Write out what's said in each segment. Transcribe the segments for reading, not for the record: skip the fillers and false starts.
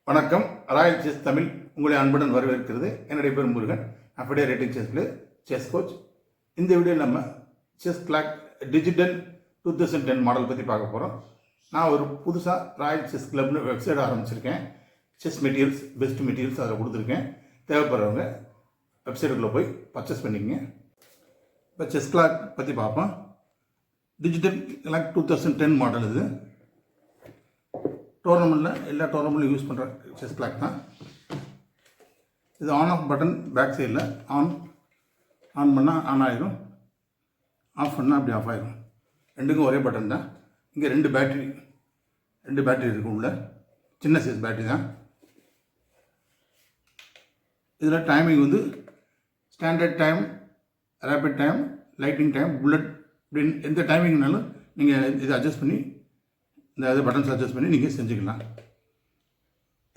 வணக்கம். Royal chess Tamil உங்களை அன்புடன் வரவேற்கிறது. என்னுடைய பேர் முருகன், அப்படியே rating chess player, chess coach. இந்த வீடியோ நம்ம செஸ் கிளாக் டிஜிட்டல் 2010 மாடல் பற்றி பார்க்க போகிறோம். நான் ஒரு புதுசாக ராயல் செஸ் கிளப்னு வெப்சைட் ஆரம்பிச்சிருக்கேன். செஸ் மெட்டீரியல்ஸ், பெஸ்ட் மெட்டீரியல்ஸ் அதில் கொடுத்துருக்கேன். தேவைப்படுறவங்க வெப்சைட்டுக்குள்ளே போய் பர்ச்சேஸ் பண்ணிக்கங்க. இப்போ செஸ் கிளாக் பற்றி பார்ப்போம். Digital clock 2010 model. இது டோர்னமெண்ட்டில் எல்லா டோர்னமெண்ட்லையும் யூஸ் பண்ணுற செஸ் கிளாக் தான். இது ஆன் ஆஃப் பட்டன் பேக் சைடில் ஆன் பண்ணால் ஆன் ஆகிடும், ஆஃப் பண்ணால் அப்படி ஆஃப் ஆகிடும். ரெண்டுக்கும் ஒரே பட்டன் தான். இங்கே ரெண்டு பேட்ரி இருக்குது உள்ள, சின்ன சைஸ் பேட்ரி தான். இதில் டைமிங் வந்து standard time, rapid time, lightning time, bullet அப்படின்னு எந்த டைமிங்னாலும் நீங்கள் இதை அட்ஜஸ்ட் பண்ணி இந்த பட்டன்ஸ் அட்ஜஸ்ட் பண்ணி நீங்கள் செஞ்சுக்கலாம்.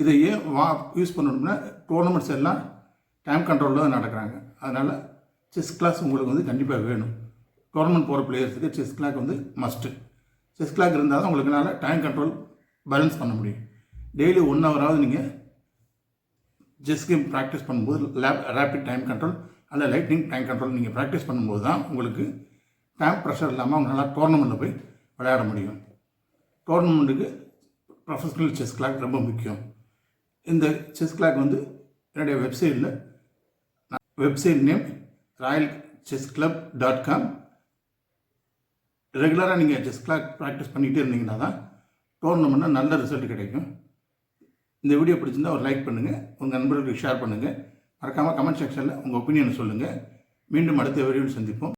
இதை ஏன் யூஸ் பண்ணணும்னா டோர்னமெண்ட்ஸ் எல்லாம் டைம் கண்ட்ரோலில் தான் நடக்கிறாங்க. அதனால் செஸ் கிளாஸ் உங்களுக்கு வந்து கண்டிப்பாக வேணும். டோர்னமெண்ட் போகிற பிளேயர்ஸுக்கு செஸ் கிளாக் வந்து மஸ்ட்டு. செஸ் கிளாக் இருந்தால் தான் உங்களுக்குனால டைம் கண்ட்ரோல் பேலன்ஸ் பண்ண முடியும். டெய்லி 1 ஹவராவது நீங்கள் செஸ் கேம் ப்ராக்டிஸ் பண்ணும்போது ரேபிட் டைம் கண்ட்ரோல் அல்ல லைட்னிங் டைம் கண்ட்ரோல் நீங்கள் ப்ராக்டிஸ் பண்ணும்போது தான் உங்களுக்கு டைம் ப்ரெஷர் இல்லாமல் உங்களால் டோர்னமெண்ட்டில் போய் விளையாட முடியும். டோர்னமெண்ட்டுக்கு ப்ரொஃபஷ்னல் செஸ் கிளாக் ரொம்ப முக்கியம். இந்த செஸ் கிளாக் வந்து என்னுடைய வெப்சைட் நேம் royalchessclub.com. ரெகுலராக நீங்கள் செஸ் கிளாக் ப்ராக்டிஸ் பண்ணிகிட்டே இருந்தீங்கன்னா தான் டோர்னமெண்ட்டில் நல்ல ரிசல்ட் கிடைக்கும். இந்த வீடியோ பிடிச்சிருந்தால் ஒரு லைக் பண்ணுங்கள், உங்கள் நண்பர்களுக்கு ஷேர் பண்ணுங்கள். மறக்காமல் கமெண்ட் செக்ஷனில் உங்கள் ஒப்பீனியனை சொல்லுங்கள். மீண்டும் அடுத்த வீடியோவில் சந்திப்போம்.